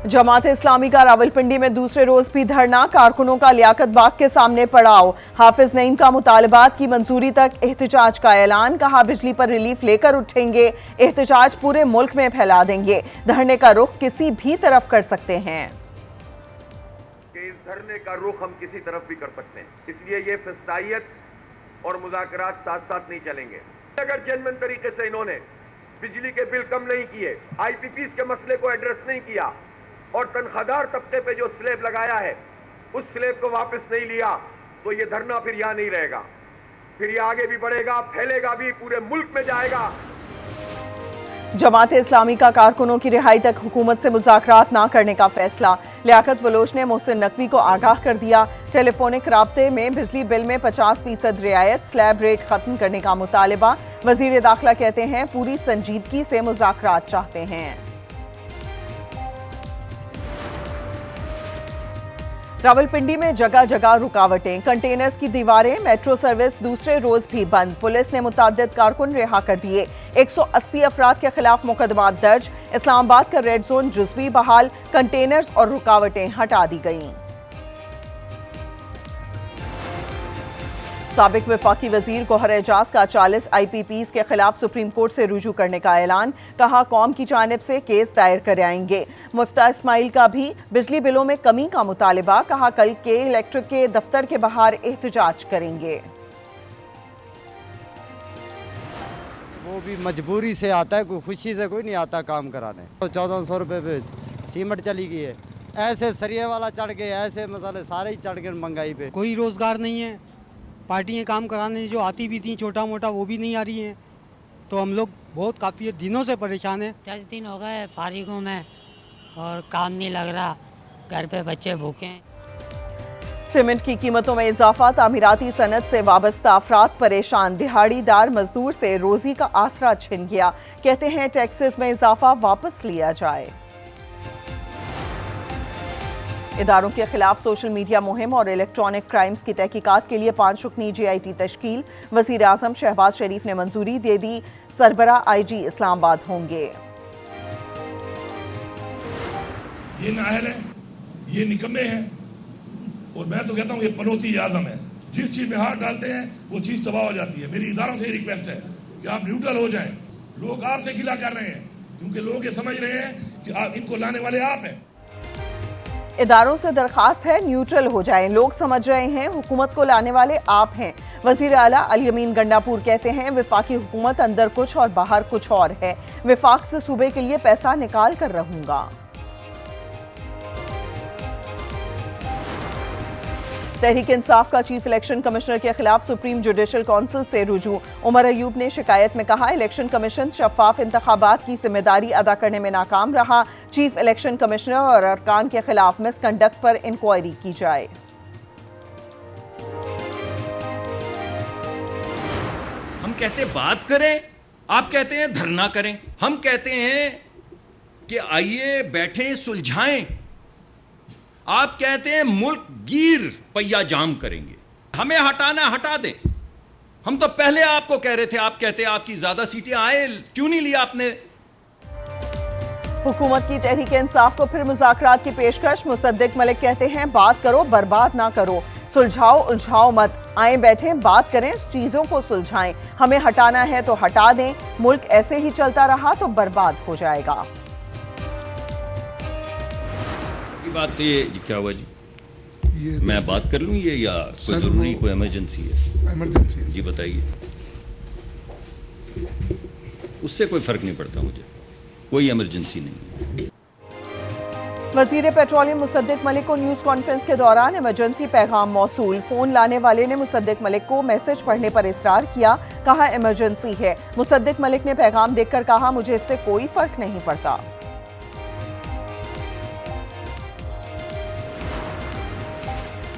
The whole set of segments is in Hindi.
जमात इस्लामी का रावलपिंडी में दूसरे रोज भी धरना, कारकुनों का लियाकत बाग के सामने पड़ाव। हाफिज नईम का मुतालबात की मंजूरी तक एहतजाज का ऐलान, कहा बिजली पर रिलीफ लेकर उठेंगे, एहतजाज पूरे मुल्क में फैला देंगे। धरने का रुख किसी भी तरफ कर सकते हैं। इस धरने का रुख हम किसी तरफ भी कर सकते हैं, इसलिए ये फिस्तायत और मुज़ाकरात साथ साथ नहीं चलेंगे। अगर जेन्युइन तरीके से इन्होंने बिजली के बिल कम नहीं किए, IPPs के मसले को एड्रेस नहीं किया और तनख्वाहदार तबके पे जो स्लैब लगाया है उस स्लैब को वापस नहीं लिया, तो ये धरना फिर यहां नहीं रहेगा, फिर ये आगे भी बढ़ेगा, फैलेगा भी, पूरे मुल्क में जाएगा। जमात इस्लामी का कारकुनों की रिहाई तक हुकूमत से मुज़ाकरात ना करने का फैसला। लियाकत बलोच ने मोहसिन नकवी को आगाह कर दिया। टेलीफोनिक राब्ते में बिजली बिल में 50% रियायत, स्लैब रेट खत्म करने का मुतालिबा। वजीर दाखिला कहते हैं पूरी संजीदगी से मुज़ाकरात चाहते हैं। रावलपिंडी में जगह जगह रुकावटें, कंटेनर्स की दीवारें, मेट्रो सर्विस दूसरे रोज भी बंद। पुलिस ने मुतअद्दिद कारकुन रिहा कर दिए। 180 अफराद के खिलाफ मुकदमात दर्ज। इस्लामाबाद का रेड जोन जुज़वी बहाल, कंटेनर्स और रुकावटें हटा दी गईं। साबिक वफाकी वजीर गौहर एजाज का 40 IPPs के खिलाफ सुप्रीम कोर्ट से रुजू करने का ऐलान, कहा कौम की जानिब से केस दायर कराएंगे। मुफ्ता इस्माइल का भी बिजली बिलों में कमी का मुतालिबा, कहा कल के इलेक्ट्रिक के दफ्तर के बाहर एहतजाज करेंगे। वो भी मजबूरी से आता है, कोई खुशी से कोई नहीं आता काम कराने। तो 1400 रुपये पे सीमेंट चली गई है, ऐसे सरिये वाला चढ़ गए, ऐसे मसाले सारे ही चढ़ गए महंगाई पे। कोई रोजगार नहीं है, पार्टियां काम कराने जो आती भी थी छोटा मोटा वो भी नहीं आ रही हैं, तो हम लोग बहुत काफ़ी दिनों से परेशान हैं। 10 दिन हो गए फारिग हूँ मैं और काम नहीं लग रहा, घर पे बच्चे भूखे हैं। सीमेंट की कीमतों में इजाफा, तामीराती सनत से वाबस्ता अफराद परेशान। दिहाड़ीदार मजदूर से रोजी का आसरा छिन गया, कहते हैं टैक्सेस में इजाफा वापस लिया जाए। इदारों के खिलाफ सोशल मीडिया मुहिम और इलेक्ट्रॉनिक क्राइम्स की तहकीकात के लिए 5 रुकनी JIT तश्कील। वजीर आजम शहबाज शरीफ ने मंजूरी दे दी। सरबरा IG इस्लामाबाद होंगे। ये नाअहल है, ये निकम्मे हैं, और मैं तो कहता हूँ ये पनौती आजम है। जिस चीज में हाथ डालते हैं वो चीज तबाह हो जाती है। मेरी इदारों से रिक्वेस्ट है कि आप न्यूट्रल हो जाएं। लोग आपसे गिला कर रहे हैं क्योंकि लोग ये समझ रहे हैं कि आप इनको लाने वाले आप हैं। इदारों से दरखास्त है न्यूट्रल हो जाएं। लोग समझ रहे हैं हुकूमत को लाने वाले आप हैं। वजीर आला अल-यमीन गंडापुर कहते हैं वफाकी हुकूमत अंदर कुछ और बाहर कुछ और है। वफाक से सूबे के लिए पैसा निकाल कर रहूंगा। तहरीक इंसाफ का चीफ इलेक्शन कमिश्नर के खिलाफ सुप्रीम जुडिशल काउंसिल से रुजू। उमर अयूब ने शिकायत में कहा इलेक्शन कमीशन शफाफ इंतखाबात की जिम्मेदारी अदा करने में नाकाम रहा। चीफ इलेक्शन कमिश्नर और अरकान के खिलाफ मिसकंडक्ट पर इंक्वायरी की जाए। हम कहते बात करें, आप कहते हैं धरना करें। हम कहते हैं कि आइए बैठें सुलझाएं। आप कहते हैं मुल्क गिर पहिया जाम करेंगे। हमें हटाना हटा दें। हम तो पहले आपको कह रहे थे, आप कहते हैं आपकी ज्यादा सीटें आए, क्यों नहीं लिया आपने? हुकूमत की तहरीक इंसाफ को फिर मुज़ाकरात की पेशकश। मुसद्दिक मलिक कहते हैं बात करो, बर्बाद ना करो, सुलझाओ उलझाओ मत। आए बैठें, बात करें, चीजों को सुलझाएं। हमें हटाना है तो हटा दें। मुल्क ऐसे ही चलता रहा तो बर्बाद हो जाएगा। बात ये क्या हुआ जी? मैं बात कर लूं ये, या कोई जरूरी कोई इमरजेंसी है? इमरजेंसी है जी बताइए। उससे कोई फर्क नहीं पड़ता मुझे, कोई इमरजेंसी नहीं। वजीर पेट्रोलियम मुसद्दिक मलिक को न्यूज कॉन्फ्रेंस के दौरान इमरजेंसी पैगाम मौसूल। फोन लाने वाले ने मुसद्दिक मलिक को मैसेज पढ़ने पर इसरार किया, कहा इमरजेंसी है। मुसद्दिक मलिक ने पैगाम देखकर कहा मुझे इससे कोई फर्क नहीं पड़ता।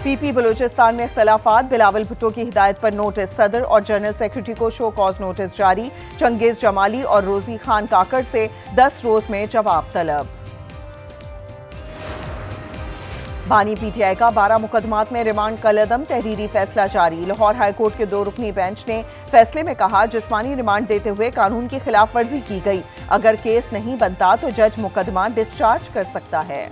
PP बलूचिस्तान में इख्तलाफात, बिलावल भुट्टो की हिदायत पर नोटिस। सदर और जनरल सेक्रेटरी को शो कॉज नोटिस जारी। चंगेज जमाली और रोजी खान काकड़ से 10 रोज में जवाब तलब। बानी पीटीआई का 12 मुकदमात में रिमांड कलअदम, तहरीरी फैसला जारी। लाहौर हाईकोर्ट के 2 रुकनी बेंच ने फैसले में कहा, जिस्मानी रिमांड देते हुए कानून की खिलाफ वर्जी की गई। अगर केस नहीं बनता तो जज मुकदमा डिस्चार्ज कर सकता है।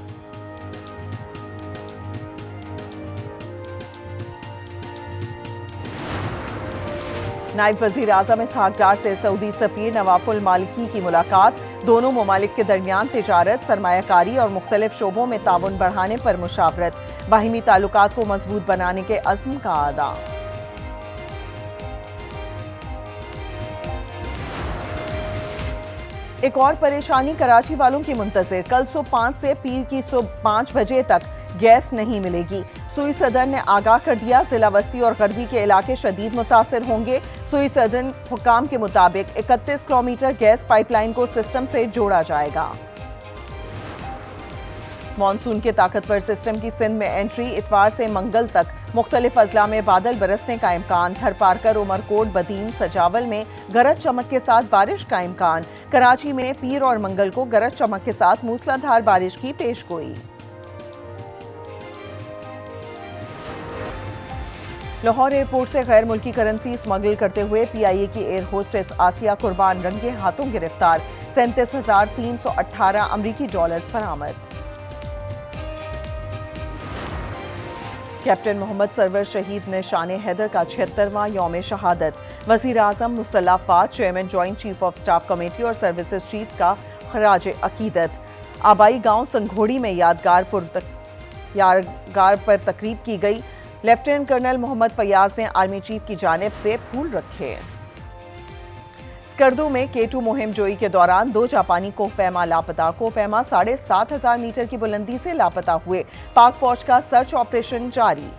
नायब वजीर आजम इसहाक डार से सऊदी सफीर नवाफुल मालिकी की मुलाकात। दोनों ममालिक के दरमियान तिजारत, सरमायाकारी और मुख्तलिफ शोबों में ताउन बढ़ाने पर मुशावरत। बाहिमी ताल्लुकात को मजबूत बनाने के अज़्म का आदा। एक और परेशानी कराची वालों की मुंतज़िर। कल सुबह 5 से पीर की सुबह 5 बजे तक गैस नहीं मिलेगी। सुई सदर ने आगाह कर दिया, जिला वस्ती और गरबी के इलाके शदीद मुतासिर होंगे। सुई सदर हुकाम के मुताबिक 31 किलोमीटर गैस पाइपलाइन को सिस्टम से जोड़ा जाएगा। मानसून के ताकतवर सिस्टम की सिंध में एंट्री। इतवार से मंगल तक मुख्तलिफ अजला में बादल बरसने का इम्कान। थरपारकर, उमरकोट, बदीन, सजावल में गरज चमक के साथ बारिश का इम्कान। कराची में पीर और मंगल को गरज चमक के साथ मूसलाधार बारिश की पेशगोई। लाहौर एयरपोर्ट से गैर मुल्की करेंसी स्मगल करते हुए पीआईए की एयर होस्टेस आसिया कुर्बान रंगे हाथों गिरफ्तार। 37,318 अमरीकी डॉलर्स बरामद। कैप्टन मोहम्मद सरवर शहीद निशाने हैदर का 76वां यौम शहादत। वज़ीर आज़म मुसल्ला अफ़वाज, chairman joint chief of staff committee और सर्विसेज चीफ्स का खराज अकीदत। आबाई गांव संघोड़ी में यादगार पर तकरीब की गई। लेफ्टिनेंट कर्नल मोहम्मद फयाज ने आर्मी चीफ की जानिब से फूल रखे। स्कर्दू में K2 मुहिम जोई के दौरान 2 जापानी कोहपैमा लापता। कोहपैमा 7,500 मीटर की बुलंदी से लापता हुए। पाक फौज का सर्च ऑपरेशन जारी।